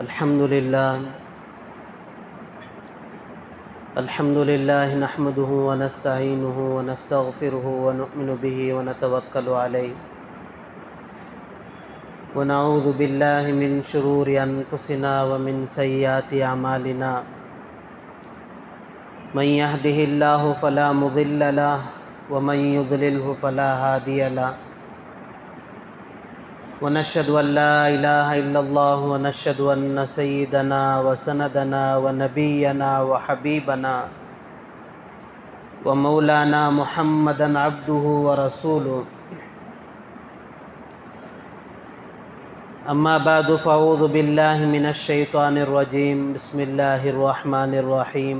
الحمد لله نحمده ونستعينه ونستغفره ونؤمن به ونتوكل عليه ونعوذ بالله من شرور أنفسنا ومن سيئات أعمالنا من يهده الله فلا مضل له ومن يضلله فلا هادي له ونشهد أن لا إله إلا الله ونشهد أن سيدنا وسندنا ونبينا وحبيبنا ومولانا محمدا عبده ورسوله أما بعد فأعوذ بالله من الشيطان الرجيم بسم الله الرحمن الرحيم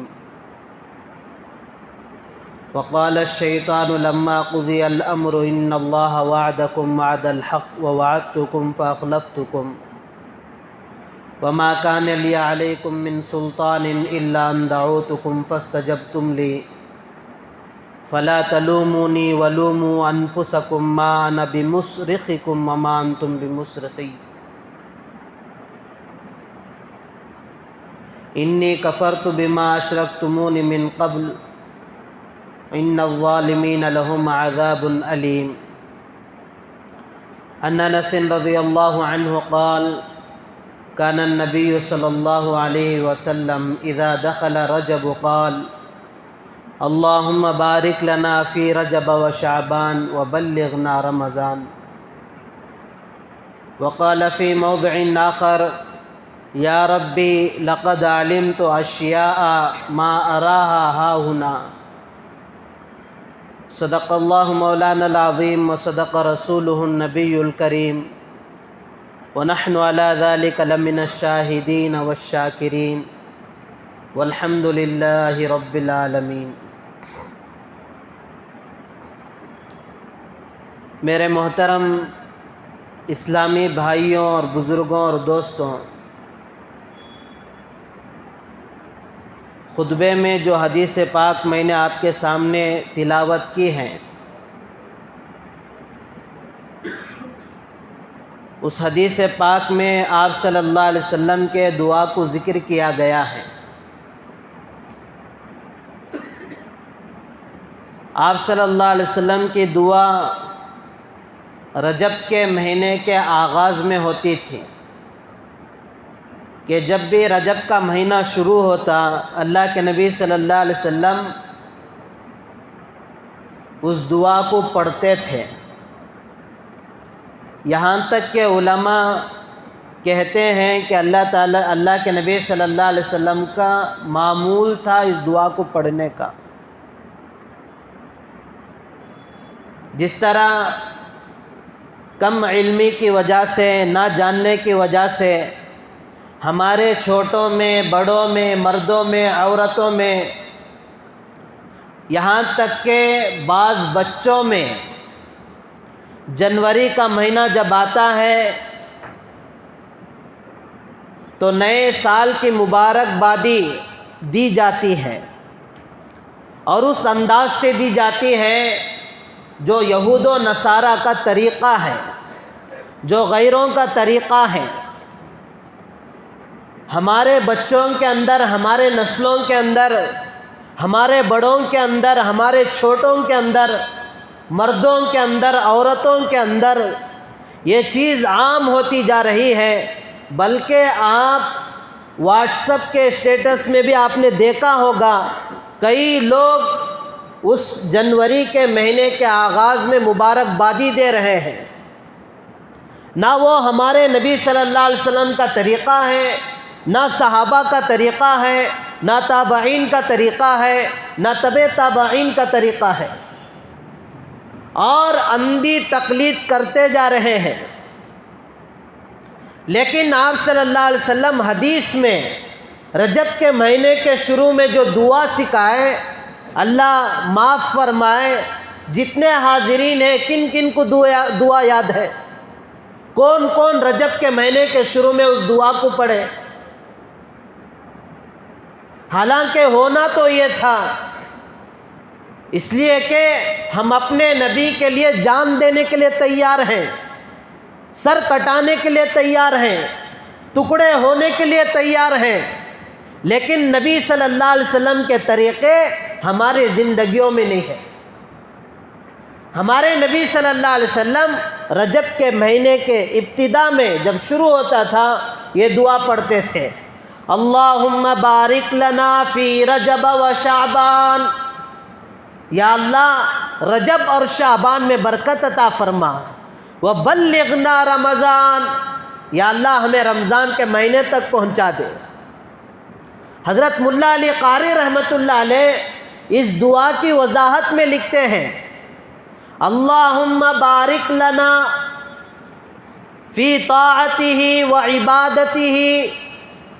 وقال الشيطان لما قضي الأمر إن الله وعدكم وعد الحق ووعدتكم فأخلفتكم وما كان لي عليكم من سلطان إلا أن دعوتكم فاستجبتم لي فلا تلوموني ولوموا أنفسكم ما أنا بمصرخكم وما أنتم بمصرخي إني كفرت بما أشركتموني من قبل إن الظالمين لهم عذاب أليم عن أنس رضي الله عنه قال كان النبي صلى الله عليه وسلم إذا دخل رجب قال اللهم بارك لنا في رجب وشعبان وبلغنا رمضان وقال في موضع آخر يا ربي لقد علمت أشياء ما أراها هاهنا صدق اللہ مولانا العظیم وصدق رسولہ النبی الکریم ونحن على ذلك لمن الشاہدین والشاکرین والحمد للہ رب العالمین۔ میرے محترم اسلامی بھائیوں اور بزرگوں اور دوستوں، خطبے میں جو حدیث پاک میں نے آپ کے سامنے تلاوت کی ہے، اس حدیث پاک میں آپ صلی اللہ علیہ وسلم کے دعا کو ذکر کیا گیا ہے۔ آپ صلی اللہ علیہ وسلم کی دعا رجب کے مہینے کے آغاز میں ہوتی تھی کہ جب بھی رجب کا مہینہ شروع ہوتا، اللہ کے نبی صلی اللہ علیہ وسلم اس دعا کو پڑھتے تھے، یہاں تک کہ علماء کہتے ہیں کہ اللہ کے نبی صلی اللہ علیہ وسلم کا معمول تھا اس دعا کو پڑھنے کا۔ جس طرح کم علمی کی وجہ سے، نہ جاننے کی وجہ سے ہمارے چھوٹوں میں، بڑوں میں، مردوں میں، عورتوں میں، یہاں تک کہ بعض بچوں میں جنوری کا مہینہ جب آتا ہے تو نئے سال کی مبارکبادی دی جاتی ہے، اور اس انداز سے دی جاتی ہے جو یہود و نصارہ کا طریقہ ہے، جو غیروں کا طریقہ ہے۔ ہمارے بچوں کے اندر، ہمارے نسلوں کے اندر، ہمارے بڑوں کے اندر، ہمارے چھوٹوں کے اندر، مردوں کے اندر، عورتوں کے اندر یہ چیز عام ہوتی جا رہی ہے، بلکہ آپ واٹس ایپ کے اسٹیٹس میں بھی آپ نے دیکھا ہوگا کئی لوگ اس جنوری کے مہینے کے آغاز میں مبارکبادی دے رہے ہیں۔ نہ وہ ہمارے نبی صلی اللہ علیہ وسلم کا طریقہ ہے، نہ صحابہ کا طریقہ ہے، نہ تابعین کا طریقہ ہے، نہ تبع تابعین کا طریقہ ہے، اور اندھی تقلید کرتے جا رہے ہیں۔ لیکن آپ صلی اللہ علیہ وسلم حدیث میں رجب کے مہینے کے شروع میں جو دعا سکھائے، اللہ معاف فرمائے، جتنے حاضرین ہیں کن کن کو دعا یاد ہے؟ کون کون رجب کے مہینے کے شروع میں اس دعا کو پڑھے؟ حالانکہ ہونا تو یہ تھا، اس لیے کہ ہم اپنے نبی کے لیے جان دینے کے لیے تیار ہیں، سر کٹانے کے لیے تیار ہیں، ٹکڑے ہونے کے لیے تیار ہیں، لیکن نبی صلی اللہ علیہ وسلم کے طریقے ہماری زندگیوں میں نہیں ہیں۔ ہمارے نبی صلی اللہ علیہ وسلم رجب کے مہینے کے ابتدا میں جب شروع ہوتا تھا یہ دعا پڑھتے تھے، اللہم بارک لنا فی رجب و شعبان، یا اللہ رجب اور شعبان میں برکت عطا فرما، وبلغنا رمضان، یا اللہ ہمیں رمضان کے مہینے تک پہنچا دے۔ حضرت ملا علی قاری رحمۃ اللہ علیہ اس دعا کی وضاحت میں لکھتے ہیں، اللہم بارک لنا فی طاعتہ و عبادتہ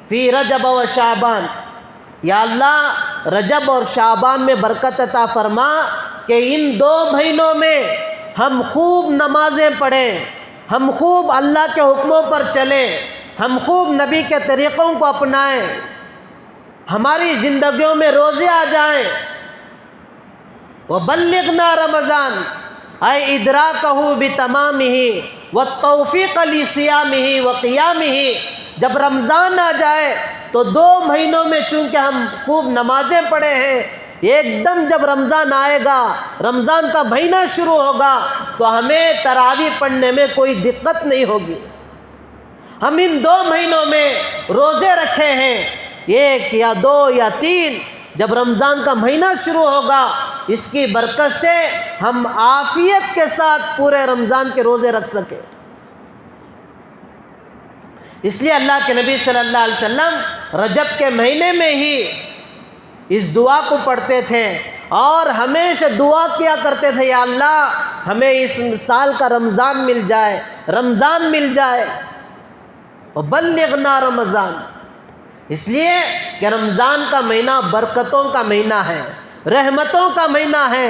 فی رجب و شعبان، یا اللہ رجب اور شعبان میں برکت عطا فرما کہ ان 2 مہینوں میں ہم خوب نمازیں پڑھیں، ہم خوب اللہ کے حکموں پر چلیں، ہم خوب نبی کے طریقوں کو اپنائیں، ہماری زندگیوں میں روزے آ جائیں۔ وبلغنا رمضان اے ادراکہ بتمامہ والتوفیق لصیامہ وقیامہ، جب رمضان آ جائے تو 2 مہینوں میں چونکہ ہم خوب نمازیں پڑھے ہیں، ایک دم جب رمضان آئے گا، رمضان کا مہینہ شروع ہوگا تو ہمیں تراویح پڑھنے میں کوئی دقت نہیں ہوگی۔ ہم ان 2 مہینوں میں روزے رکھے ہیں، 1 یا 2 یا 3، جب رمضان کا مہینہ شروع ہوگا اس کی برکت سے ہم عافیت کے ساتھ پورے رمضان کے روزے رکھ سکیں۔ اس لیے اللہ کے نبی صلی اللہ علیہ وسلم رجب کے مہینے میں ہی اس دعا کو پڑھتے تھے اور ہمیشہ دعا کیا کرتے تھے، یا اللہ ہمیں اس سال کا رمضان مل جائے، رمضان مل جائے، وبلغنا رمضان۔ اس لیے کہ رمضان کا مہینہ برکتوں کا مہینہ ہے، رحمتوں کا مہینہ ہے۔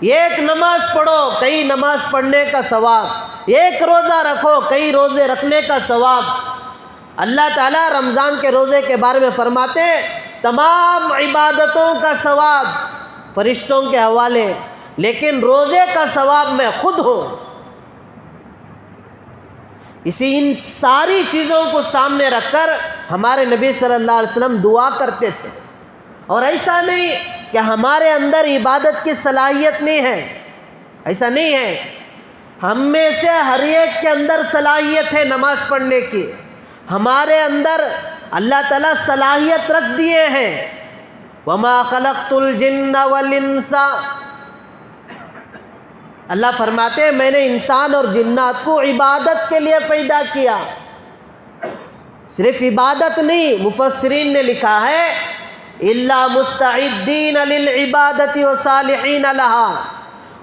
ایک نماز پڑھو کئی نماز پڑھنے کا ثواب، ایک روزہ رکھو کئی روزے رکھنے کا ثواب۔ اللہ تعالیٰ رمضان کے روزے کے بارے میں فرماتے ہیں، تمام عبادتوں کا ثواب فرشتوں کے حوالے، لیکن روزے کا ثواب میں خود ہوں۔ ان ساری چیزوں کو سامنے رکھ کر ہمارے نبی صلی اللہ علیہ وسلم دعا کرتے تھے۔ اور ایسا نہیں کہ ہمارے اندر عبادت کی صلاحیت نہیں ہے، ایسا نہیں ہے، ہم میں سے ہر ایک کے اندر صلاحیت ہے نماز پڑھنے کی، ہمارے اندر اللہ تعالیٰ صلاحیت رکھ دیے ہیں۔ وَمَا خَلَقْتُ الْجِنَّ وَالْإِنسَ، اللہ فرماتے ہیں میں نے انسان اور جنات کو عبادت کے لیے پیدا کیا۔ صرف عبادت نہیں، مفسرین نے لکھا ہے إِلَّا مُسْتَعِدِّينَ لِلْعِبَادَةِ وَصَالِحِينَ لَهَا،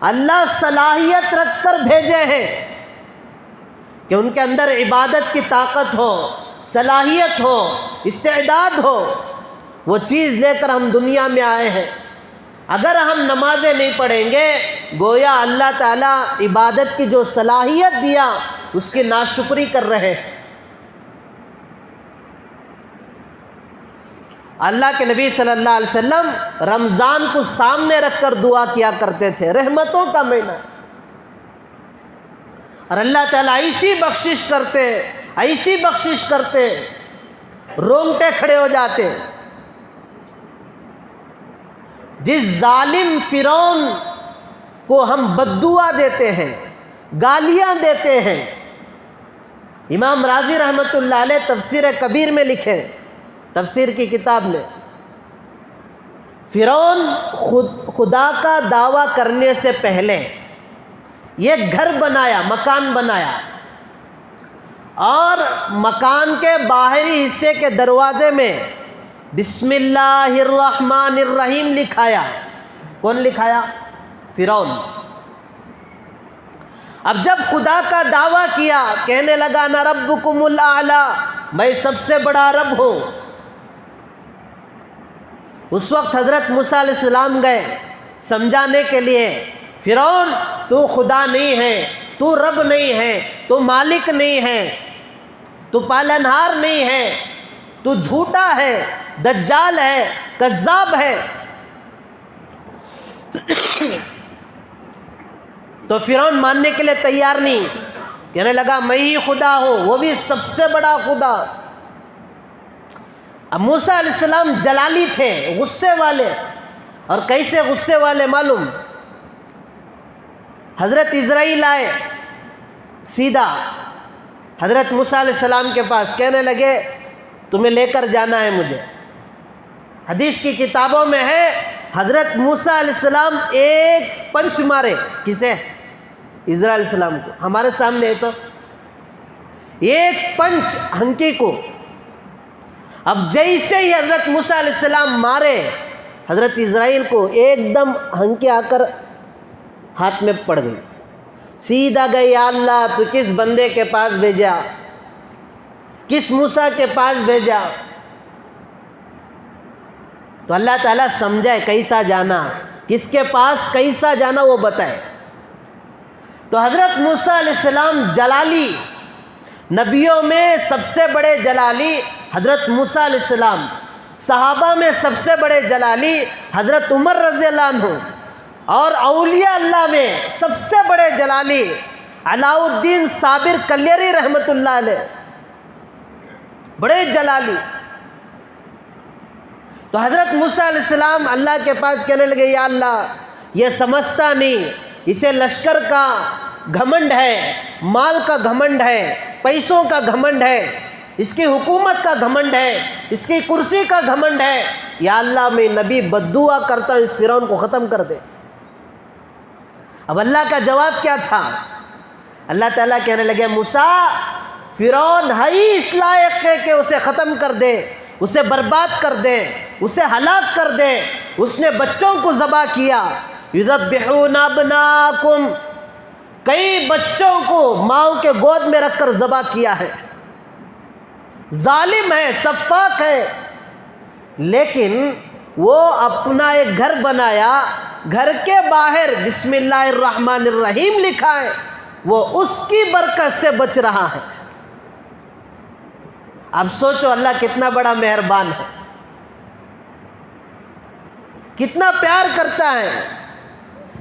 اللہ صلاحیت رکھ کر بھیجے ہیں کہ ان کے اندر عبادت کی طاقت ہو، صلاحیت ہو، استعداد ہو، وہ چیز لے کر ہم دنیا میں آئے ہیں۔ اگر ہم نمازیں نہیں پڑھیں گے گویا اللہ تعالیٰ عبادت کی جو صلاحیت دیا اس کی ناشکری کر رہے ہیں۔ اللہ کے نبی صلی اللہ علیہ وسلم رمضان کو سامنے رکھ کر دعا کیا کرتے تھے، رحمتوں کا مہینہ، اور اللہ تعالیٰ ایسی بخشش کرتے، ایسی بخشش کرتے، رونگٹے کھڑے ہو جاتے۔ جس ظالم فرعون کو ہم بددعا دیتے ہیں، گالیاں دیتے ہیں، امام راضی رحمۃ اللہ علیہ تفسیر کبیر میں لکھے، تفسیر کی کتاب میں، فرعون خدا کا دعویٰ کرنے سے پہلے یہ گھر بنایا، مکان بنایا، اور مکان کے باہری حصے کے دروازے میں بسم اللہ الرحمن الرحیم لکھایا۔ کون لکھایا؟ فرعون۔ اب جب خدا کا دعویٰ کیا، کہنے لگا انا ربکم الاعلی، میں سب سے بڑا رب ہوں، اس وقت حضرت موسیٰ علیہ السلام گئے سمجھانے کے لیے، فرعون تو خدا نہیں ہے، تو رب نہیں ہے، تو مالک نہیں ہے، تو پالنہار نہیں ہے، تو جھوٹا ہے، دجال ہے، کذاب ہے۔ تو فرعون ماننے کے لیے تیار نہیں، کہنے لگا میں ہی خدا ہوں، وہ بھی سب سے بڑا خدا۔ اب موسیٰ علیہ السلام جلالی تھے، غصے والے، اور کیسے غصے والے معلوم؟ حضرت اسرائیل آئے سیدھا حضرت موسیٰ علیہ السلام کے پاس، کہنے لگے تمہیں لے کر جانا ہے مجھے۔ حدیث کی کتابوں میں ہے حضرت موسیٰ علیہ السلام ایک پنچ مارے، کسے؟ اسرائیل علیہ السلام کو۔ ہمارے سامنے ہے تو ایک پنچ ہنکی کو۔ اب جیسے ہی حضرت موسیٰ علیہ السلام مارے حضرت اسرائیل کو، ایک دم ہنکی آ کر ہاتھ میں پڑ گئی، سیدھا گئی، یا اللہ تو کس بندے کے پاس بھیجا، کس موسیٰ کے پاس بھیجا؟ تو اللہ تعالیٰ سمجھائے کیسا جانا، کس کے پاس کیسا جانا وہ بتائے۔ تو حضرت موسیٰ علیہ السلام جلالی، نبیوں میں سب سے بڑے جلالی حضرت موسیٰ علیہ السلام، صحابہ میں سب سے بڑے جلالی حضرت عمر رضی اللہ عنہ، اور اولیاء اللہ میں سب سے بڑے جلالی علاء الدین صابر کلیری رحمۃ اللہ علیہ، بڑے جلالی۔ تو حضرت موسیٰ علیہ السلام اللہ کے پاس کہنے لگے، یا اللہ یہ سمجھتا نہیں، اسے لشکر کا گھمنڈ ہے، مال کا گھمنڈ ہے، پیسوں کا گھمنڈ ہے، اس کی حکومت کا گھمنڈ ہے، اس کی کرسی کا گھمنڈ ہے، یا اللہ میں نبی بد دعا کرتا ہوں اس فرعون کو ختم کر دے۔ اب اللہ کا جواب کیا تھا؟ اللہ تعالیٰ کہنے لگے، موسیٰ فرعون ہے ہی اس لائق ہے کہ اسے ختم کر دے، اسے برباد کر دے، اسے ہلاک کر دے۔ اس نے بچوں کو ذبح کیا، یذبحون ابناکم، کئی بچوں کو ماؤں کے گود میں رکھ کر ذبح کیا ہے، ظالم ہے، سفاک ہے۔ لیکن وہ اپنا ایک گھر بنایا، گھر کے باہر بسم اللہ الرحمن الرحیم لکھا ہے، وہ اس کی برکت سے بچ رہا ہے۔ اب سوچو اللہ کتنا بڑا مہربان ہے، کتنا پیار کرتا ہے۔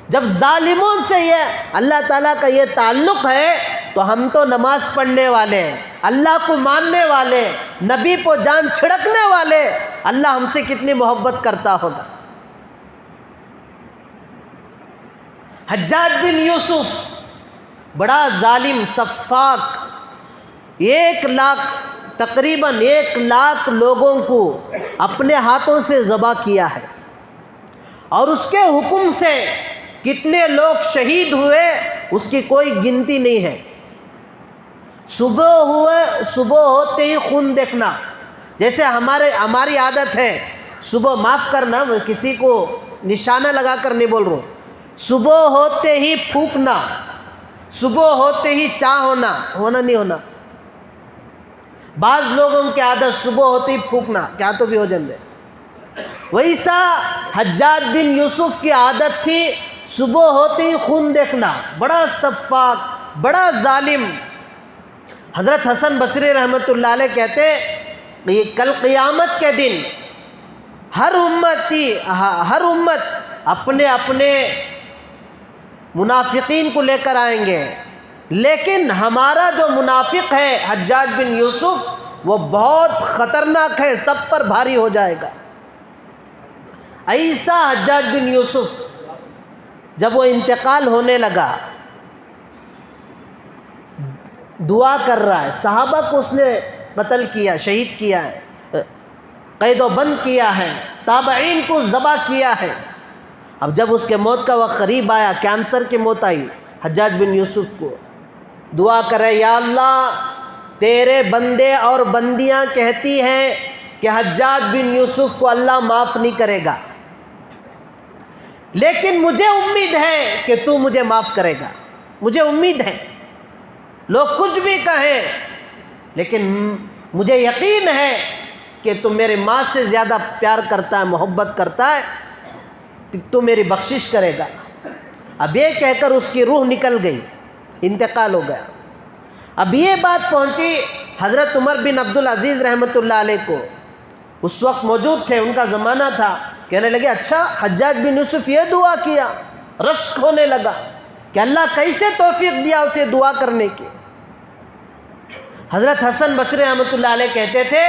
جب ظالموں سے یہ اللہ تعالیٰ کا یہ تعلق ہے تو ہم تو نماز پڑھنے والے ہیں، اللہ کو ماننے والے، نبی کو جان چھڑکنے والے، اللہ ہم سے کتنی محبت کرتا ہوگا۔ حجاج بن یوسف بڑا ظالم، سفاک، 1 لاکھ تقریباً 1 لاکھ لوگوں کو اپنے ہاتھوں سے ذبح کیا ہے، اور اس کے حکم سے کتنے لوگ شہید ہوئے اس کی کوئی گنتی نہیں ہے۔ صبح ہوتے ہی خون دیکھنا، جیسے ہماری عادت ہے صبح، معاف کرنا میں کسی کو نشانہ لگا کر نہیں بول رہا ہوں، صبح ہوتے ہی پھونکنا، صبح ہوتے ہی چاہ ہونا نہیں ہونا۔ بعض لوگوں کی عادت صبح ہوتے ہی پھونکنا، کیا تو بھی ہو جاندے۔ ویسا حجاج بن یوسف کی عادت تھی صبح ہوتے ہی خون دیکھنا، بڑا سفاک، بڑا ظالم۔ حضرت حسن بصری رحمۃ اللہ علیہ کہتے کہ کل قیامت کے دن ہر امت اپنے اپنے منافقین کو لے کر آئیں گے، لیکن ہمارا جو منافق ہے حجاج بن یوسف وہ بہت خطرناک ہے، سب پر بھاری ہو جائے گا۔ ایسا حجاج بن یوسف جب وہ انتقال ہونے لگا، دعا کر رہا ہے، صحابہ کو اس نے قتل کیا، شہید کیا ہے، قید و بند کیا ہے، تابعین کو ذبح کیا ہے۔ اب جب اس کے موت کا وقت قریب آیا، کینسر کی موت آئی حجاج بن یوسف کو، دعا کرے، یا اللہ تیرے بندے اور بندیاں کہتی ہیں کہ حجاج بن یوسف کو اللہ معاف نہیں کرے گا، لیکن مجھے امید ہے کہ تو مجھے معاف کرے گا، مجھے امید ہے۔ لوگ کچھ بھی کہیں لیکن مجھے یقین ہے کہ تو میرے ماں سے زیادہ پیار کرتا ہے، محبت کرتا ہے، تو میری بخشش کرے گا۔ اب یہ کہہ کر اس کی روح نکل گئی، انتقال ہو گیا۔ اب یہ بات پہنچی حضرت عمر بن عبدالعزیز رحمۃ اللہ علیہ کو، اس وقت موجود تھے، ان کا زمانہ تھا۔ کہنے لگے اچھا حجاج بن یوسف یہ دعا کیا، رشک ہونے لگا کہ اللہ کیسے توفیق دیا اسے دعا کرنے کی۔ حضرت حسن بصری رحمۃ اللہ علیہ کہتے تھے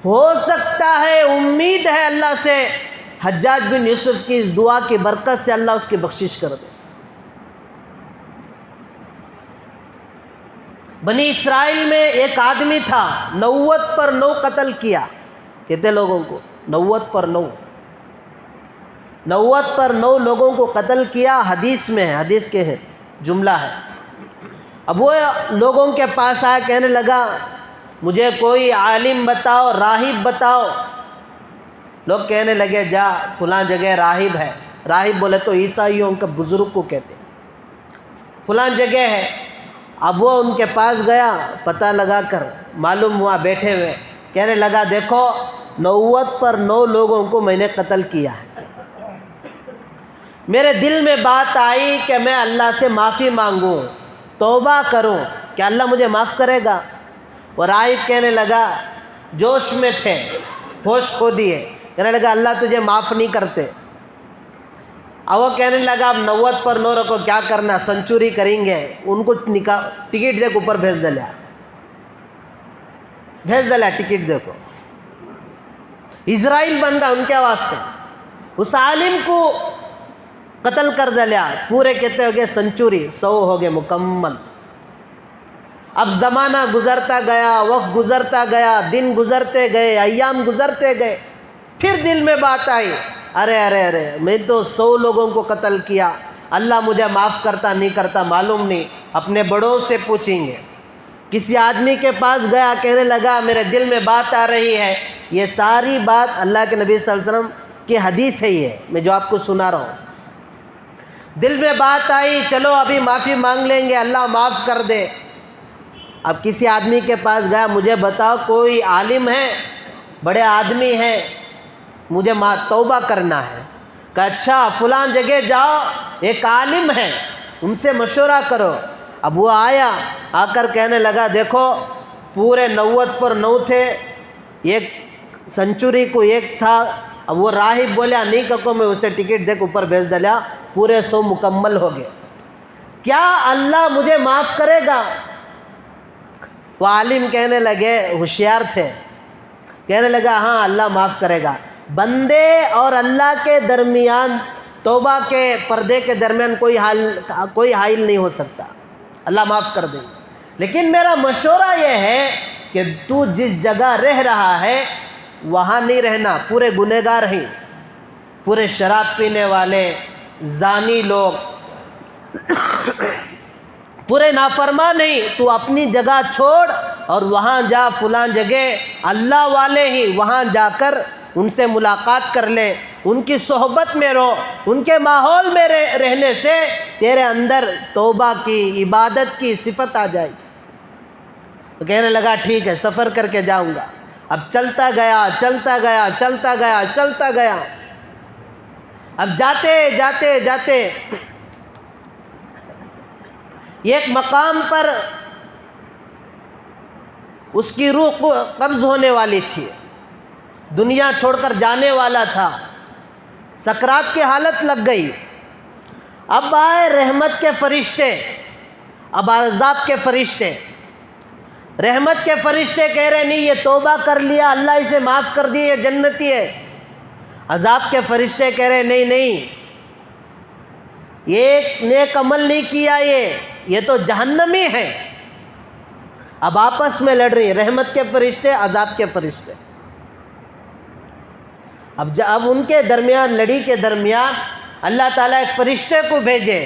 ہو سکتا ہے، امید ہے اللہ سے، حجاج بن یوسف کی اس دعا کی برکت سے اللہ اس کی بخشش کر دے۔ بنی اسرائیل میں ایک آدمی تھا، 90 پر 9 قتل کیا، کتنے لوگوں کو؟ 90 پر 9، 90 پر 9 لوگوں کو قتل کیا۔ حدیث میں ہے، حدیث کے ہے جملہ ہے۔ اب وہ لوگوں کے پاس آیا، کہنے لگا مجھے کوئی عالم بتاؤ، راہب بتاؤ۔ لوگ کہنے لگے جا فلاں جگہ راہب ہے۔ راہب بولے تو عیسائیوں کا بزرگ کو کہتے ہیں، فلاں جگہ ہے۔ اب وہ ان کے پاس گیا، پتہ لگا کر معلوم ہوا بیٹھے ہوئے، کہنے لگا دیکھو 90 پر 9 لوگوں کو میں نے قتل کیا ہے، میرے دل میں بات آئی کہ میں اللہ سے معافی مانگوں، توبہ کروں، کیا اللہ مجھے معاف کرے گا؟ اور راہب کہنے لگا، جوش میں تھے، ہوش کھو دیے، کہنے لگا اللہ تجھے معاف نہیں کرتے۔ اب وہ کہنے لگا اب 90 پر 9 رکھو، کیا کرنا، سنچوری کریں گے، ان کو ٹکٹ دے کے اوپر بھیج دلیا، ٹکٹ دے کو، اسرائیل بن گیا ان کے واسطے۔ اس عالم کو قتل کر دلیا، پورے کہتے ہو گئے سنچوری، 100 ہو گئے مکمل۔ اب زمانہ گزرتا گیا، وقت گزرتا گیا، دن گزرتے گئے، ایام گزرتے گئے، پھر دل میں بات آئی، ارے میں تو 100 لوگوں کو قتل کیا، اللہ مجھے معاف کرتا نہیں کرتا معلوم نہیں، اپنے بڑوں سے پوچھیں گے۔ کسی آدمی کے پاس گیا، کہنے لگا میرے دل میں بات آ رہی ہے، یہ ساری بات اللہ کے نبی صلی اللہ علیہ وسلم کی حدیث ہے، یہ میں جو آپ کو سنا رہا ہوں۔ دل میں بات آئی، چلو ابھی معافی مانگ لیں گے، اللہ معاف کر دے۔ اب کسی آدمی کے پاس گیا، مجھے بتاؤ کوئی عالم ہے، بڑے آدمی ہیں، مجھے توبہ کرنا ہے۔ کہ اچھا فلاں جگہ جاؤ، ایک عالم ہے، ان سے مشورہ کرو۔ اب وہ آیا، آ کر کہنے لگا دیکھو پورے 90 پر 9 تھے، ایک سنچوری کو ایک تھا۔ اب وہ راہب بولیا نہیں ککو، میں اسے ٹکٹ دے کے اوپر بھیج دلیا، پورے 100 مکمل ہو گئے، کیا اللہ مجھے معاف کرے گا؟ وہ عالم کہنے لگے، ہوشیار تھے، کہنے لگا ہاں اللہ معاف کرے گا۔ بندے اور اللہ کے درمیان، توبہ کے پردے کے درمیان کوئی حائل نہیں ہو سکتا، اللہ معاف کر دے۔ لیکن میرا مشورہ یہ ہے کہ تو جس جگہ رہ رہا ہے وہاں نہیں رہنا، پورے گنہگار ہیں، پورے شراب پینے والے، زانی لوگ، پورے نافرمان نہیں، تو اپنی جگہ چھوڑ اور وہاں جا، فلاں جگہ اللہ والے ہی، وہاں جا کر ان سے ملاقات کر لے، ان کی صحبت میں رہو، ان کے ماحول میں رہنے سے تیرے اندر توبہ کی، عبادت کی صفت آ جائے گی۔ تو کہنے لگا ٹھیک ہے، سفر کر کے جاؤں گا۔ اب چلتا گیا، اب جاتے ایک مقام پر اس کی روح قبض ہونے والی تھی، دنیا چھوڑ کر جانے والا تھا، سکرات کی حالت لگ گئی۔ اب آئے رحمت کے فرشتے، اب عذاب کے فرشتے۔ رحمت کے فرشتے کہہ رہے نہیں، یہ توبہ کر لیا، اللہ اسے معاف کر دی، یہ جنتی ہے۔ عذاب کے فرشتے کہہ رہے نہیں، یہ نیک عمل نہیں کیا، یہ تو جہنمی ہے۔ اب آپس میں لڑ رہی، رحمت کے فرشتے، عذاب کے فرشتے۔ اب ان کے درمیان، لڑی کے درمیان اللہ تعالیٰ ایک فرشتے کو بھیجے،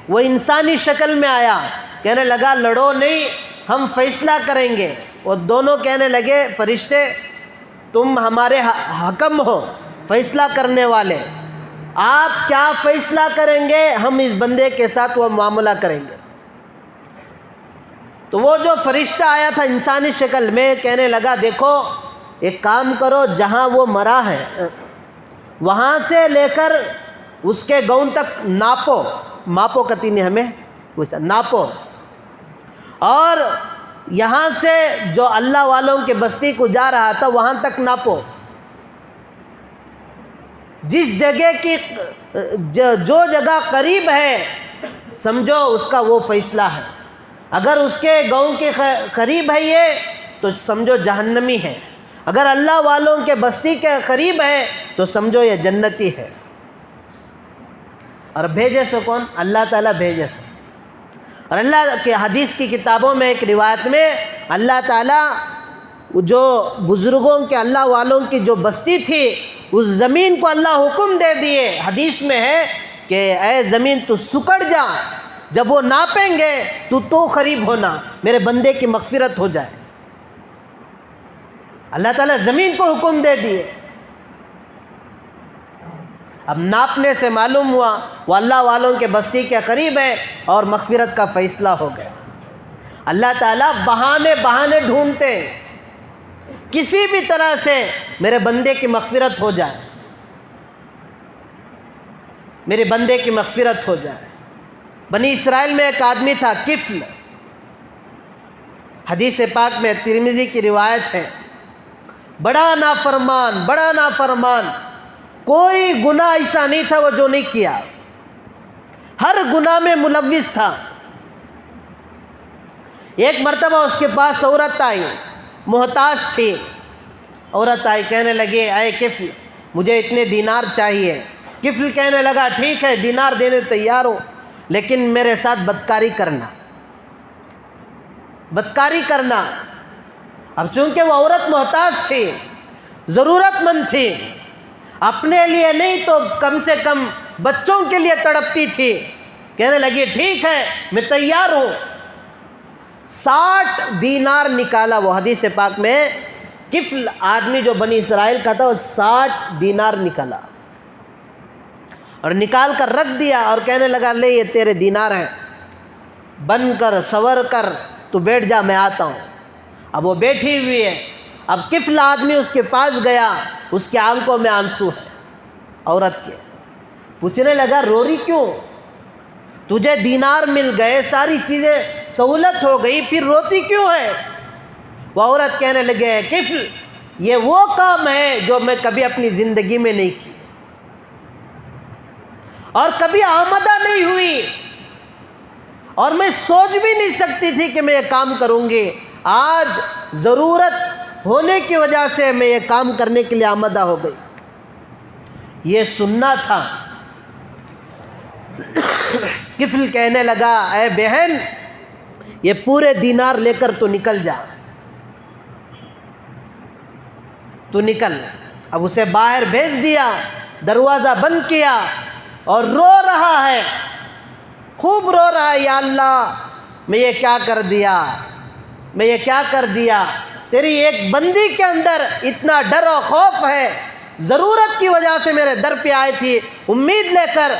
وہ انسانی شکل میں آیا، کہنے لگا لڑو نہیں، ہم فیصلہ کریں گے۔ وہ دونوں کہنے لگے فرشتے تم ہمارے حکم ہو، فیصلہ کرنے والے، آپ کیا فیصلہ کریں گے ہم اس بندے کے ساتھ وہ معاملہ کریں گے۔ تو وہ جو فرشتہ آیا تھا انسانی شکل میں کہنے لگا دیکھو ایک کام کرو، جہاں وہ مرا ہے وہاں سے لے کر اس کے گاؤں تک ماپو کتی نے ہمیں ناپو، اور یہاں سے جو اللہ والوں کے بستی کو جا رہا تھا وہاں تک ناپو، جس جگہ کی جو جگہ قریب ہے سمجھو اس کا وہ فیصلہ ہے، اگر اس کے گاؤں کے قریب ہے یہ تو سمجھو جہنمی ہے، اگر اللہ والوں کے بستی کے قریب ہے تو سمجھو یہ جنتی ہے. اور بھیجے سے کون؟ اللہ تعالیٰ بھیجے سے. اور اللہ کے حدیث کی کتابوں میں ایک روایت میں اللہ تعالیٰ جو بزرگوں کے اللہ والوں کی جو بستی تھی اس زمین کو اللہ حکم دے دیے. حدیث میں ہے کہ اے زمین تو سکڑ جا، جب وہ ناپیں گے تو قریب ہونا میرے بندے کی مغفرت ہو جائے. اللہ تعالیٰ زمین کو حکم دے دیے. اب ناپنے سے معلوم ہوا وہ اللہ والوں کے بستی کے قریب ہے اور مغفرت کا فیصلہ ہو گیا. اللہ تعالیٰ بہانے ڈھونڈتے ہیں کسی بھی طرح سے میرے بندے کی مغفرت ہو جائے، میرے بندے کی مغفرت ہو جائے. بنی اسرائیل میں ایک آدمی تھا کفل، حدیث پاک میں ترمذی کی روایت ہے، بڑا نافرمان، کوئی گناہ ایسا نہیں تھا وہ جو نہیں کیا، ہر گناہ میں ملوث تھا. ایک مرتبہ اس کے پاس عورت آئی، محتاج تھی. عورت آئی، کہنے لگے اے کفل مجھے اتنے دینار چاہیے. کفل کہنے لگا ٹھیک ہے دینار دینے تیار ہوں، لیکن میرے ساتھ بدکاری کرنا. اب چونکہ وہ عورت محتاج تھی، ضرورت مند تھی، اپنے لیے نہیں تو کم سے کم بچوں کے لیے تڑپتی تھی. کہنے لگی ٹھیک ہے میں تیار ہوں. 60 دینار نکالا. وہ حدیث پاک میں کفل آدمی جو بنی اسرائیل کا تھا وہ 60 دینار نکالا اور نکال کر رکھ دیا اور کہنے لگا لے یہ تیرے دینار ہیں، بن کر سور کر تو بیٹھ جا میں آتا ہوں. اب وہ بیٹھی ہوئی ہے. اب کفل آدمی اس کے پاس گیا، اس کے آنکھوں میں آنسو ہے عورت کے. پوچھنے لگا رو رہی کیوں؟ تجھے دینار مل گئے، ساری چیزیں سہولت ہو گئی، پھر روتی کیوں ہے؟ وہ عورت کہنے لگے کفل یہ وہ کام ہے جو میں کبھی اپنی زندگی میں نہیں کی اور کبھی آمدہ نہیں ہوئی اور میں سوچ بھی نہیں سکتی تھی کہ میں یہ کام کروں گی. آج ضرورت ہونے کی وجہ سے میں یہ کام کرنے کے لیے آمدہ ہو گئی. یہ سننا تھا. کفل کہنے لگا اے بہن یہ پورے دینار لے کر تو نکل جا، تو نکل. اب اسے باہر بھیج دیا، دروازہ بند کیا اور رو رہا ہے، خوب رو رہا ہے، یا اللہ میں یہ کیا کر دیا. تیری ایک بندی کے اندر اتنا ڈر و خوف ہے، ضرورت کی وجہ سے میرے در پہ آئی تھی امید لے کر.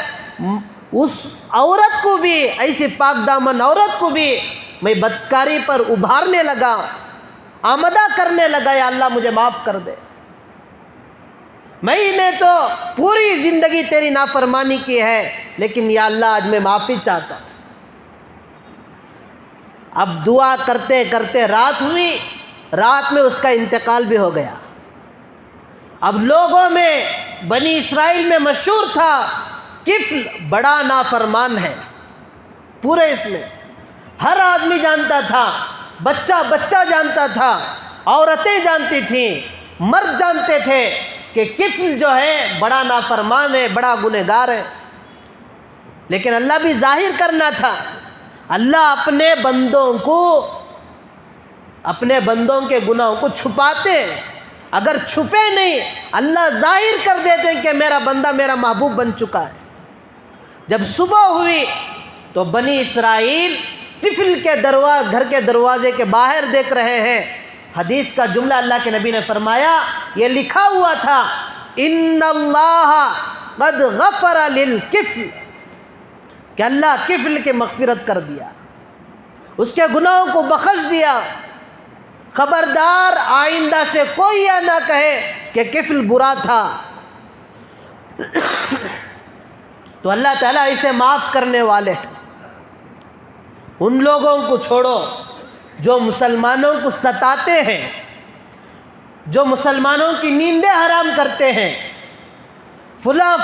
اس عورت کو بھی، ایسی پاک دامن عورت کو بھی میں بدکاری پر ابھارنے لگا، آمدہ کرنے لگا. یا اللہ مجھے معاف کر دے، میں نے تو پوری زندگی تیری نافرمانی کی ہے، لیکن یا اللہ آج میں معافی چاہتا ہوں. اب دعا کرتے کرتے رات ہوئی، رات میں اس کا انتقال بھی ہو گیا. اب لوگوں میں بنی اسرائیل میں مشہور تھا کفل بڑا نافرمان ہے. پورے اس میں ہر آدمی جانتا تھا، بچہ جانتا تھا، عورتیں جانتی تھیں، مرد جانتے تھے کہ کفل جو ہے بڑا نافرمان ہے، بڑا گنہگار ہے. لیکن اللہ بھی ظاہر کرنا تھا. اللہ اپنے بندوں کے گناہوں کو چھپاتے ہیں. اگر چھپے نہیں اللہ ظاہر کر دیتے ہیں کہ میرا بندہ میرا محبوب بن چکا ہے. جب صبح ہوئی تو بنی اسرائیل کفل کے گھر کے دروازے کے باہر دیکھ رہے ہیں. حدیث کا جملہ اللہ کے نبی نے فرمایا، یہ لکھا ہوا تھا ان اللہ قد غفر للکفل، کہ اللہ کفل کی مغفرت کر دیا، اس کے گناہوں کو بخش دیا. خبردار آئندہ سے کوئی یہ نہ کہے کہ کفل برا تھا. تو اللہ تعالیٰ اسے معاف کرنے والے ہیں. ان لوگوں کو چھوڑو جو مسلمانوں کو ستاتے ہیں، جو مسلمانوں کی نیندیں حرام کرتے ہیں، فلاں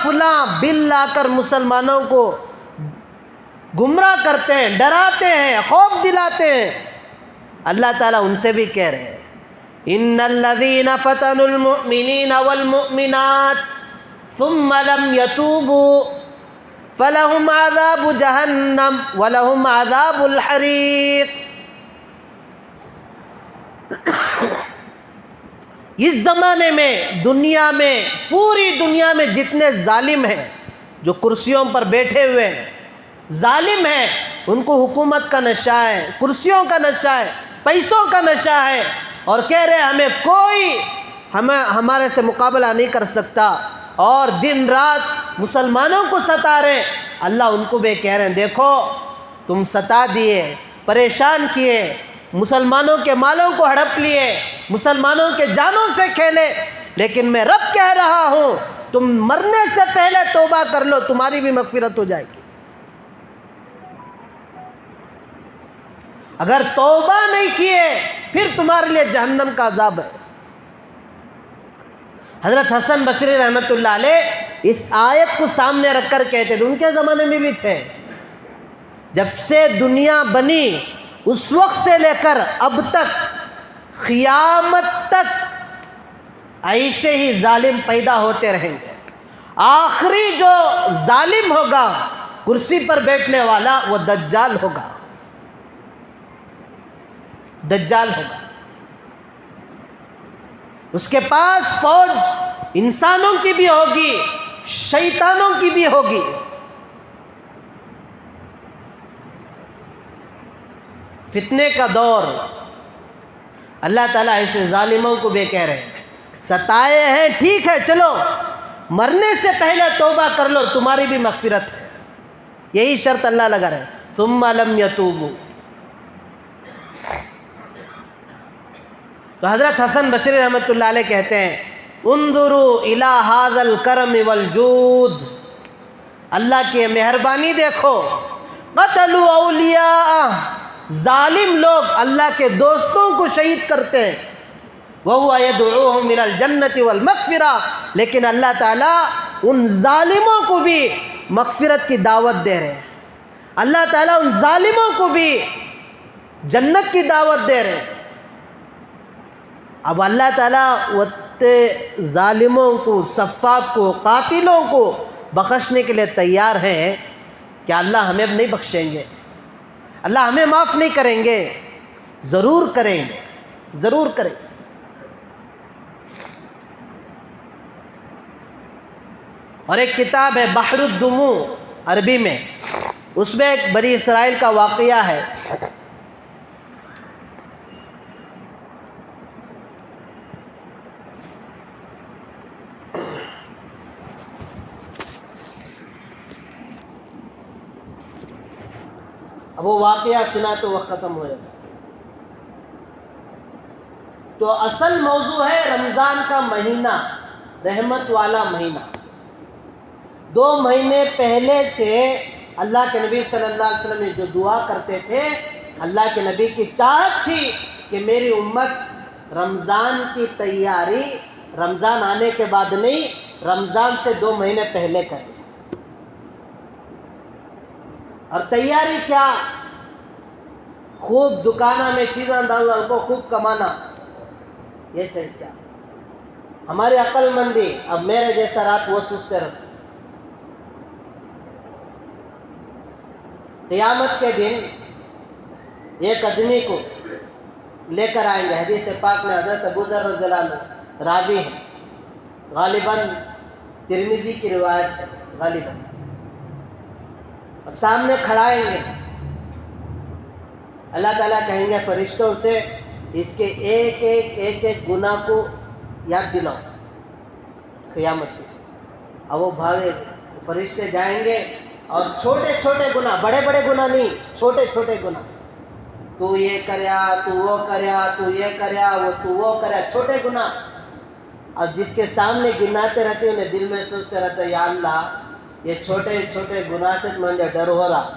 بل لا کر مسلمانوں کو گمراہ کرتے ہیں، ڈراتے ہیں، خوف دلاتے ہیں. اللہ تعالیٰ ان سے بھی کہہ رہے ہیں ان الذين فتنوا المؤمنين والمؤمنات ثم لم يتوبوا فلهم عذاب جہنم ولهم عذاب الحریق. اس زمانے میں دنیا میں پوری دنیا میں جتنے ظالم ہیں جو کرسیوں پر بیٹھے ہوئے ہیں ظالم ہیں، ان کو حکومت کا نشہ ہے، کرسیوں کا نشہ ہے، پیسوں کا نشہ ہے، اور کہہ رہے ہمیں کوئی ہمارے سے مقابلہ نہیں کر سکتا، اور دن رات مسلمانوں کو ستا رہے. اللہ ان کو بھی کہہ رہے ہیں دیکھو تم ستا دیے، پریشان کیے، مسلمانوں کے مالوں کو ہڑپ لیے، مسلمانوں کے جانوں سے کھیلے، لیکن میں رب کہہ رہا ہوں تم مرنے سے پہلے توبہ کر لو، تمہاری بھی مغفرت ہو جائے گی. اگر توبہ نہیں کیے پھر تمہارے لیے جہنم کا عذاب ہے. حضرت حسن بصری رحمۃ اللہ علیہ اس آیت کو سامنے رکھ کر کہتے تھے، ان کے زمانے میں بھی تھے، جب سے دنیا بنی اس وقت سے لے کر اب تک قیامت تک ایسے ہی ظالم پیدا ہوتے رہیں گے. آخری جو ظالم ہوگا کرسی پر بیٹھنے والا وہ دجال ہوگا، دجال ہوگا. اس کے پاس فوج انسانوں کی بھی ہوگی، شیطانوں کی بھی ہوگی. فتنے کا دور. اللہ تعالیٰ ایسے ظالموں کو بھی کہہ رہے ہیں ستائے ہیں ٹھیک ہے، چلو مرنے سے پہلے توبہ کر لو، تمہاری بھی مغفرت ہے. یہی شرط اللہ لگا رہے ہیں ثم لم یتوبوا. تو حضرت حسن بصری رحمۃ اللہ علیہ کہتے ہیں انظروا الی ھذا الکرم والجود، اللہ کی مہربانی دیکھو. قتلوا اولیاء، ظالم لوگ اللہ کے دوستوں کو شہید کرتے ہیں. وَهُوَ يَدْعُوهُمْ إِلَى الْجَنَّةِ وَالْمَغْفِرَةِ، لیکن اللہ تعالیٰ ان ظالموں کو بھی مغفرت کی دعوت دے رہے ہیں. اللہ تعالیٰ ان ظالموں کو بھی جنت کی دعوت دے رہے ہیں. اب اللہ تعالیٰ ظالموں کو، سفاک کو، قاتلوں کو بخشنے کے لیے تیار ہیں. کیا اللہ ہمیں اب نہیں بخشیں گے؟ اللہ ہمیں معاف نہیں کریں گے؟ ضرور کریں گے، ضرور کریں گے. اور ایک کتاب ہے بحر الدموع عربی میں، اس میں ایک بنی اسرائیل کا واقعہ ہے. اب وہ واقعہ سنا تو وہ ختم ہو جاتا. تو اصل موضوع ہے رمضان کا مہینہ، رحمت والا مہینہ. 2 مہینے پہلے سے اللہ کے نبی صلی اللہ علیہ وسلم جو دعا کرتے تھے، اللہ کے نبی کی چاہت تھی کہ میری امت رمضان کی تیاری رمضان آنے کے بعد نہیں، رمضان سے 2 مہینے پہلے کرے. اور تیاری کیا؟ خوب دکانوں میں چیزیں ڈالنا، کو خوب کمانا. یہ چیز کیا؟ ہماری عقل مندی. اب میرے جیسا رات وہ سستے رہتے. قیامت کے دن ایک آدمی کو لے کر آئیں گے. حدیث پاک میں حضرت ابو ذر رضی اللہ عنہ راوی ہے، غالباً ترمذی کی روایت ہے غالباً. سامنے کھڑائیں گے، اللہ تعالیٰ کہیں گے فرشتوں سے اس کے ایک گناہ کو یاد دلاؤ قیامت میں. اب وہ بھاگے، فرشتے جائیں گے اور چھوٹے چھوٹے گناہ، بڑے بڑے گناہ نہیں، چھوٹے چھوٹے گناہ، تو یہ کریا، تو وہ کریا، تو یہ کریا، تو وہ کریا، چھوٹے گناہ. اب جس کے سامنے گناتے رہتے انہیں دل میں سوچتے رہتے یا اللہ یہ چھوٹے چھوٹے گناہ سے مجھے ڈر ہو رہا،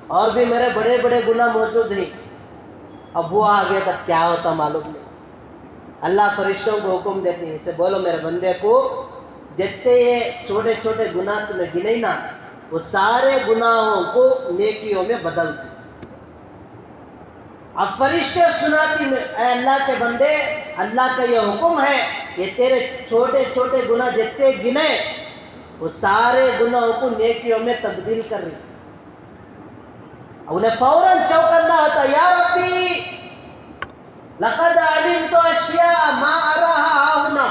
اور بھی میرے بڑے بڑے گناہ موجود ہیں. اب وہ آگے تب کیا ہوتا معلوم نہیں. اللہ فرشتوں کو حکم دیتے ہیں، اسے بولو میرے بندے کو جتنے یہ چھوٹے چھوٹے گناہ تمہیں گنے نا، وہ سارے گناہوں کو نیکیوں میں بدل دیں. اب فرشتے سناتی میں، اے اللہ کے بندے، اللہ کا یہ حکم ہے، یہ تیرے چھوٹے چھوٹے گناہ جتنے گنے وہ سارے گناہوں کو نیکیوں میں تبدیل کر رہی. انہیں فوراً چوکنا ہوتا، یا ربی لقد علمت اشیاء ما اراها هنا،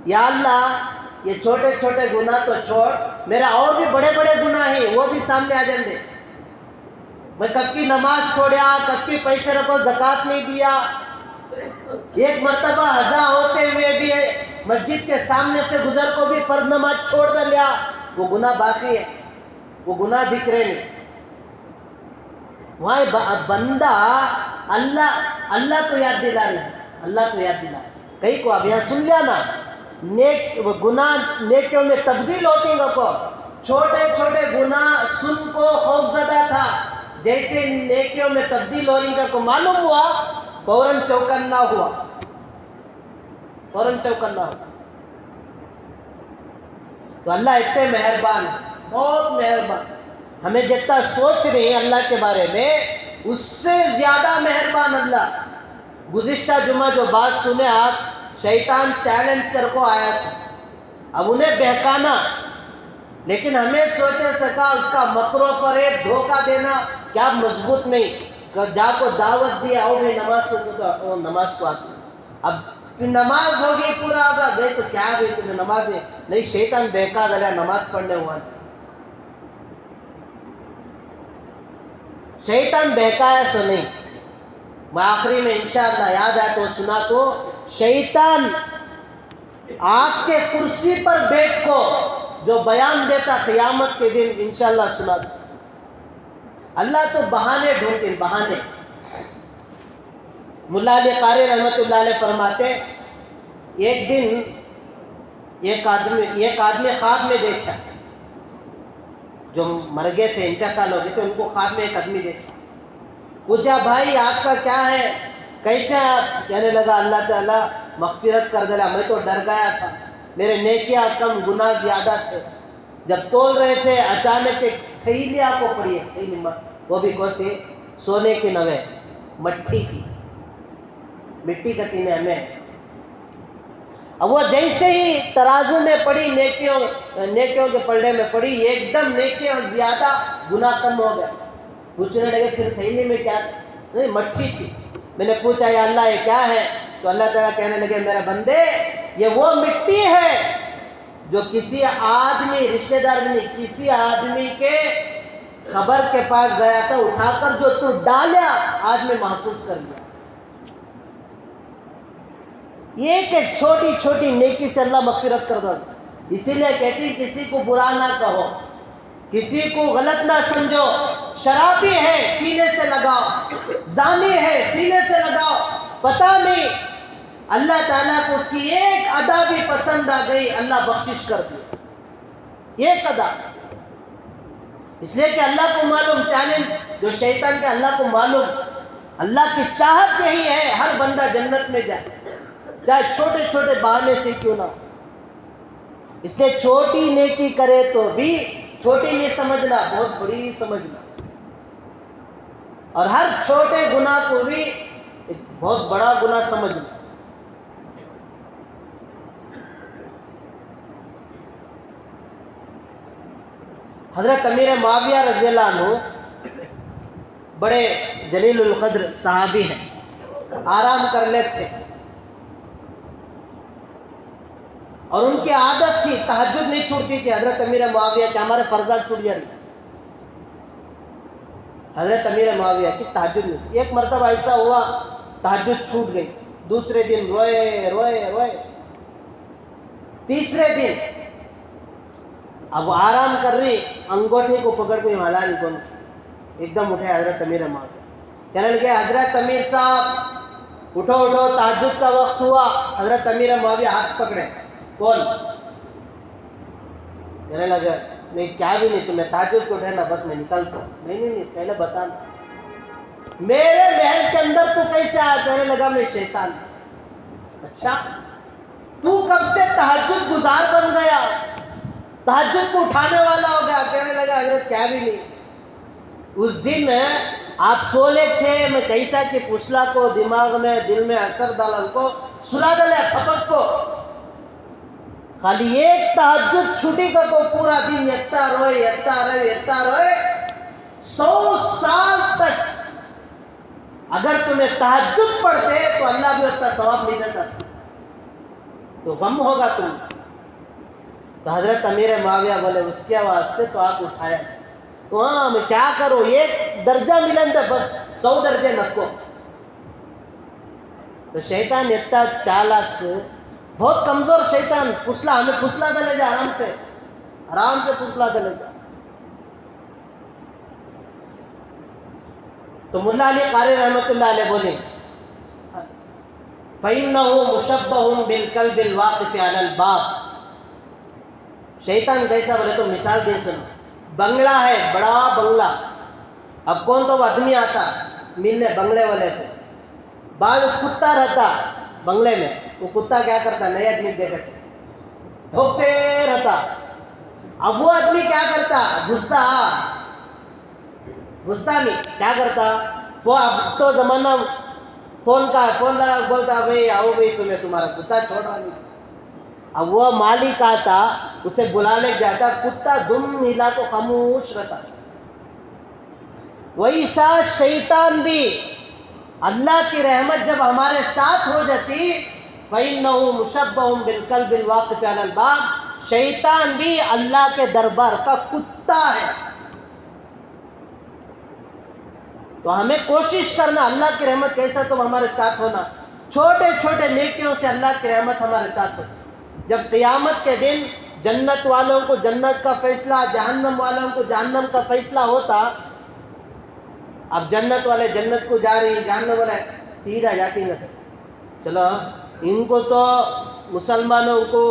یا اللہ یہ چھوٹے چھوٹے گناہ تو چھوڑ، میرا اور بھی بڑے بڑے گناہ ہیں وہ بھی سامنے آ جائیں دے. میں کب کی نماز چھوڑیا، کب کی پیسے رکھو زکوٰۃ نہیں دیا، ایک مرتبہ ہزا ہوتے ہوئے بھی مسجد کے سامنے سے گزر کو بھی فرض نماز چھوڑ کر لیا، وہ گناہ باقی ہے، وہ گناہ دکھ رہے نہیں. وہاں بندہ اللہ کو یاد دلا رہا ہے، اللہ کو یاد دلا رہا ہے. کئی کو اب یہاں سن لیا نا، گناہ نیکیوں میں تبدیل ہوتی ہیں. کو چھوٹے چھوٹے گناہ سن کو خوف زدہ تھا، جیسے نیکیوں میں تبدیل ہو رہی کو معلوم ہوا، فوراً چوکنا ہوا، فوراً چوکنا ہوا. تو اللہ اتنے مہربان ہے، بہت مہربان. ہمیں جتنا سوچ رہے ہیں اللہ کے بارے میں اس سے زیادہ مہربان اللہ. گزشتہ جمعہ جو بات سنے آپ، شیطان چیلنج کر کو آیا سو، اب انہیں بہکانا، لیکن ہمیں سوچے سکا اس کا مکر و فریب دھوکہ دینا کیا مضبوط نہیں. جا کو دعوت دی، آؤ بھی نماز کو، نماز کو آتی. اب نماز ہوگی پورا ہوگا گئے تو کیا گئی تمہیں نماز نہیں، شیطان بہکا دیا نماز پڑھنے ہوا. شیطان بہکایا سو نہیں. میں آخری میں انشاءاللہ یاد آیا تو سنا تو، شیطان آگ کے کرسی پر بیٹھ کو جو بیان دیتا قیامت کے دن انشاءاللہ سنا دو. اللہ تو بہانے ڈھونڈتے، بہانے. ملا علی قاری رحمۃ اللہ علیہ فرماتے، ایک دن ایک آدمی خواب میں دیکھا، جو مر گئے تھے انتقال ہو گئے تھے ان کو خواب میں ایک آدمی دیکھا. پوچھا بھائی آپ کا کیا ہے، کیسے آپ؟ کہنے لگا اللہ تعالیٰ مغفرت کر دلا، میں تو ڈر گیا تھا، میرے نیکیاں کم گناہ زیادہ تھے. جب تول رہے تھے اچانک ایک تھیلی آپ کو پڑی ہے، تھیلی، وہ بھی کوسی سونے کی نوے، مٹھی کی، مٹی کا تینے ہمیں. اب وہ جیسے ہی ترازو میں پڑی، نیکیوں کے پلڑے میں پڑی، ایک دم نیکیاں زیادہ گناہ کم ہو گئے. پوچھنے لگے پھر تھیلی میں کیا؟ نہیں، مٹھی تھی. میں نے پوچھا یا اللہ یہ کیا ہے؟ تو اللہ تعالیٰ کہنے لگے میرے بندے یہ وہ مٹی ہے جو کسی آدمی، رشتہ دار نہیں، کسی آدمی کے خبر کے پاس گیا تھا، اٹھا کر جو تو ڈالا آدمی محفوظ کر لیا. یہ کہ چھوٹی چھوٹی نیکی سے اللہ مغفرت کر دے. اسی لیے کہتی کسی کو برا نہ کہو، کسی کو غلط نہ سمجھو. شرابی ہے سینے سے لگاؤ، زانی ہے سینے سے لگاؤ، پتہ نہیں اللہ تعالیٰ کو اس کی ایک ادا بھی پسند آ گئی، اللہ بخشش کر دی، ایک ادا. اس لیے کہ اللہ کو معلوم، چیلنج جو شیطان کے، اللہ کو معلوم، اللہ کی چاہت یہی ہے ہر بندہ جنت میں جائے، چاہے چھوٹے چھوٹے بہانے سے کیوں نہ. اس لیے چھوٹی نیکی کرے تو بھی چھوٹی نہیں سمجھنا، بہت بڑی سمجھنا، اور ہر چھوٹے گناہ کو بھی ایک بہت بڑا گناہ سمجھنا. حضرت امیر معاویہ رضی اللہ عنہ بڑے جلیل القدر صحابی ہیں، آرام کر لیتے تھے، اور ان کی عادت تھی تہجد نہیں چھوٹتی تھی. حضرت امیر معاویہ کہ ہمارے فرضات چھوٹ جا رہی، حضرت امیر معاویہ کی تہجد نہیں. ایک مرتبہ ایسا ہوا تہجد چھوٹ گئی، دوسرے دن روئے روئے روئے، تیسرے دن اب آرام کر رہی، انگوٹھی کو پکڑ کے ہلا نہیں کون، ایک دم اٹھے حضرت امیر معاویہ، کہنے لگے حضرت امیر صاحب اٹھو اٹھو تہجد کا وقت ہوا. حضرت امیر معاویہ ہاتھ پکڑے، کون؟ کہنے لگا نہیں کیا بھی نہیں، تمہیں تہجد کو اٹھانا، بس میں نکلتا ہوں. نہیں پہلے بتانا میرے محل کے اندر تو کیسے آیا؟ کہنے لگا میں شیطان. اچھا تو کب سے تہجد گزار بن گیا، تہجد کو اٹھانے والا ہو گیا؟ کہنے لگا حضرت کیا بھی نہیں. اس دن آپ سولے تھے میں کیسا کہ پسلا کو دماغ میں دل میں اثر ڈالن کو سلا دلے خپت کو خالی ایک تہجد چھٹی کا کو پورا دن یکتا روئے 100 سال تک اگر تمہیں تہجد پڑھتے تو اللہ بھی اتنا ثواب نہیں دیتا تو غم ہوگا تم. تو حضرت امیر معاویہ بولے اس کے واسطے تو آپ اٹھایا تو ہاں میں کیا کروں ایک درجہ ملن تھا بس 100 درجے نکو. تو شیطان اتنا چالاک بہت کمزور شیطان ہمیں پھسلا دلے جا آرام سے پھسلا دلے جا. تو ملا علی قاری رحمۃ اللہ علیہ بولے فَإِنَّهُ مُشَبَّهٌ بِالْكَلْبِ الْوَاقِفِ عَلَى الْبَابِ. شیطان کیسا بولے تو مثال دے سنو. بنگلہ ہے بڑا بنگلہ. اب کون تو آدمی آتا ملنے بنگلے والے کو بعد کتا رہتا بنگلے میں. وہ کتا کیا کرتا نئے آدمی دیکھتے بھوکتے رہتا. اب وہ آدمی کیا کرتا گھستا نہیں کیا کرتا اب تو زمانہ فون لگا بولتا بھائی آؤ بھائی تمہیں تمہارا کتا چھوڑ رہا نہیں. اب وہ مالک آتا اسے بلانے جاتا کتا دم ہلا تو خاموش رہتا. ویسا شیطان بھی اللہ کی رحمت جب ہمارے ساتھ ہو جاتی فَإِنَّهُ مُشَبَّهٌ بِالْكَلْبِ الْوَاقِفِ عَلَى الْبَابِ. شیطان بھی اللہ کے دربار کا کتا ہے. تو ہمیں کوشش کرنا اللہ کی رحمت کیسا تو ہمارے ساتھ ہونا. چھوٹے چھوٹے نیکیوں سے اللہ کی رحمت ہمارے ساتھ ہوتی. جب قیامت کے دن جنت والوں کو جنت کا فیصلہ جہنم والوں کو جہنم کا فیصلہ ہوتا. اب جنت والے جنت کو جا رہی جہنم والے سیدھا جاتی نہ چلو ان کو تو مسلمانوں کو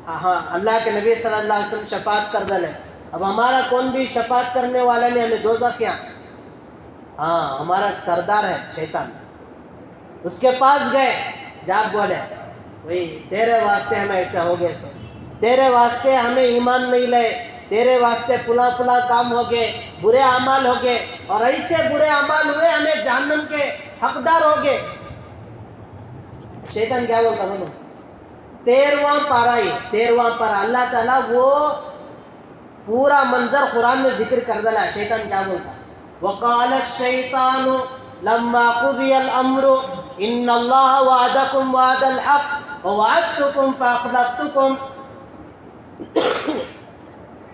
اللہ کے نبی صلی اللہ علیہ وسلم شفاعت کر دلے. اب ہمارا کون بھی شفاعت کرنے والا نہیں ہمیں دوزخ کیا ہمارا سردار ہے شیطان. اس کے پاس گئے جا بولے بھائی تیرے واسطے ہمیں ایسا ہو گیا تیرے واسطے ہمیں ایمان نہیں لائے تیرے واسطے فلاں کام ہو گئے برے اعمال ہو گئے اور ایسے برے اعمال ہوئے ہمیں جہنم کے حقدار ہو گئے. شیطان کیا بولتا بولو 13واں پارہ اللہ تعالیٰ وہ پورا منظر قرآن میں ذکر کر دلا. شیطان کیا بولتا وَقَالَ الشَّيْطَانُ لَمَّا قُضِيَ الْأَمْرُ إِنَّ اللَّهَ وَعَدَكُمْ وَعْدَ الْحَقِّ وَوَعَدْتُكُمْ فَأَخْلَفْتُكُمْ.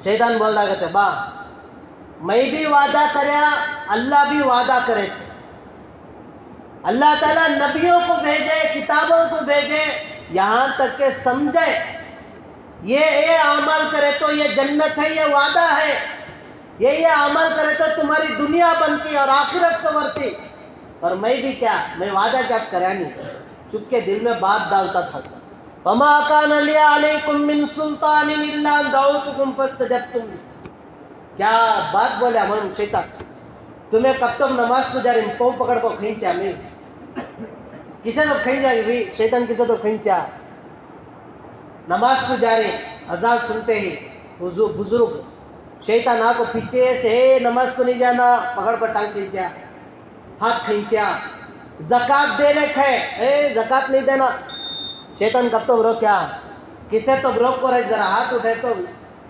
شیطان بول رہا کہتے میں بھی وعدہ کریا اللہ بھی وعدہ کرے تھے. اللہ تعالیٰ نبیوں کو بھیجے کتابوں کو بھیجے یہاں تک کہ سمجھے یہ عمل کرے تو یہ جنت ہے یہ وعدہ ہے یہ عمل کرے تو تمہاری دنیا بنتی اور آخرت سنورتی. اور میں بھی میں وعدہ کیا کرا نہیں چپ کے دل میں بات ڈالتا تھا. وَمَا كَانَ لِي عَلَيْكُمْ مِنْ سُلْطَانٍ إِلَّا أَنْ دَعَوْتُكُمْ فَاسْتَجَبْتُمْ لِي. کیا بات بولے ہم شیطان تمہیں کب تک نماز کو جا رہی پاؤں پکڑ کو کھینچا میں کسے تو کھینچا بھی شیطان کسے تو کھینچا نماز کو جا رہی اذان سنتے ہی بزرگ شیطان کو پیچھے سے نماز کو نہیں جانا پکڑ پر ٹانگ کھینچا ہاتھ کھینچا. زکات دینے کھے زکات نہیں دینا شیطان کب تو روکیا کسے تو روک کو رہے ذرا ہاتھ اٹھے تو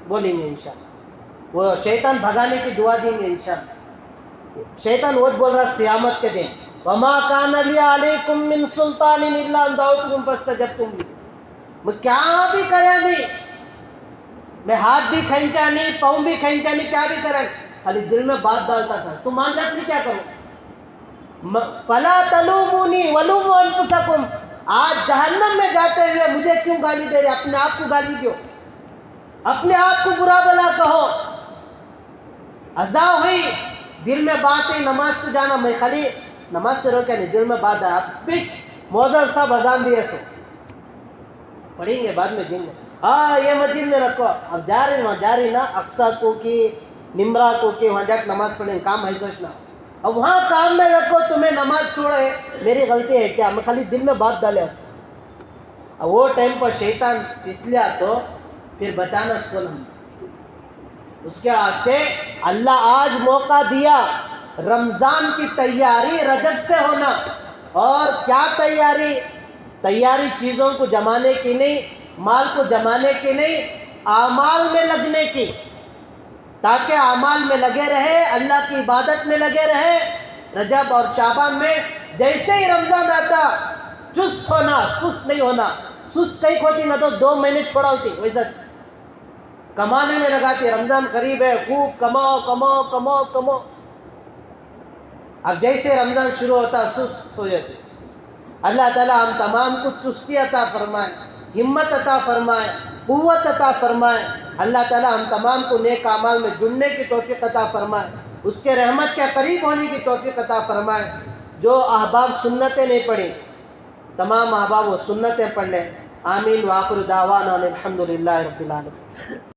بولیں گے انشاءاللہ وہ شیطان بھگانے کی دعا دیں گے انشاءاللہ. شیطان وہ بول رہا قیامت کے دن وَمَا كَانَ لِي عَلَيْكُمْ مِنْ سُلْطَانٍ إِلَّا أَنْ دَعَوْتُكُمْ فَاسْتَجَبْتُمْ لِي. میں کیا بھی کرا نہیں میں ہاتھ بھی کھینچا نہیں پاؤں بھی کھینچا نہیں کیا بھی کرا خالی دل میں بات ڈالتا تھا تو مان جاتی کیا کروں فَلَا تَلُومُونِي وَلُومُوا أَنفُسَكُمْ. آج جہنم میں جاتے ہوئے مجھے کیوں گالی دے رہے اپنے آپ کو گالی دو اپنے آپ کو برا بلا کہو. ازا ہوئی دل میں بات ہے نماز کو جانا میں خالی نماز سے روکیا نہیں دل میں بات ہے پچ موذر صاحب اذان دیے سو پڑھیں گے بعد میں جن میں یہ مسجد میں رکھو اب جا رہی نا اقصا کو کی نمرا کو کی وہاں جا کے نماز پڑھیں کام ہے سوچنا اب وہاں کام میں رکھو تمہیں نماز چھوڑے میری غلطی ہے کیا میں خالی دل میں بات ڈالے اب وہ ٹائم پر شیطان اس لیا تو پھر بچانا اس کو اس کے واسطے اللہ آج موقع دیا رمضان کی تیاری رجب سے ہونا. اور کیا تیاری؟ تیاری چیزوں کو جمانے کی نہیں، مال کو جمانے کی نہیں، اعمال میں لگنے کی، تاکہ اعمال میں لگے رہے، اللہ کی عبادت میں لگے رہے. رجب اور شعبان میں جیسے ہی رمضان آتا چست ہونا، سست نہیں ہونا. سست کئی ہوتی نہ تو 2 مہینے چھوڑا ہوتی، ویسا کمانے میں لگاتی. رمضان قریب ہے، خوب کماؤ کماؤ کماؤ کماؤ. اب جیسے رمضان شروع ہوتا سست ہو جاتے. اللہ تعالیٰ ہم تمام کو چستی عطا فرمائے، ہمت عطا فرمائے، قوت عطا فرمائے. اللہ تعالیٰ ہم تمام کو نیک اعمال میں جڑنے کی توفیق عطا فرمائے، اس کے رحمت کے قریب ہونے کی توفیق عطا فرمائے. جو احباب سنتیں نہیں پڑھی، تمام احباب وہ سنتیں پڑھ لیں. آمین. وآخر دعوانا الحمدللہ رب العالمین.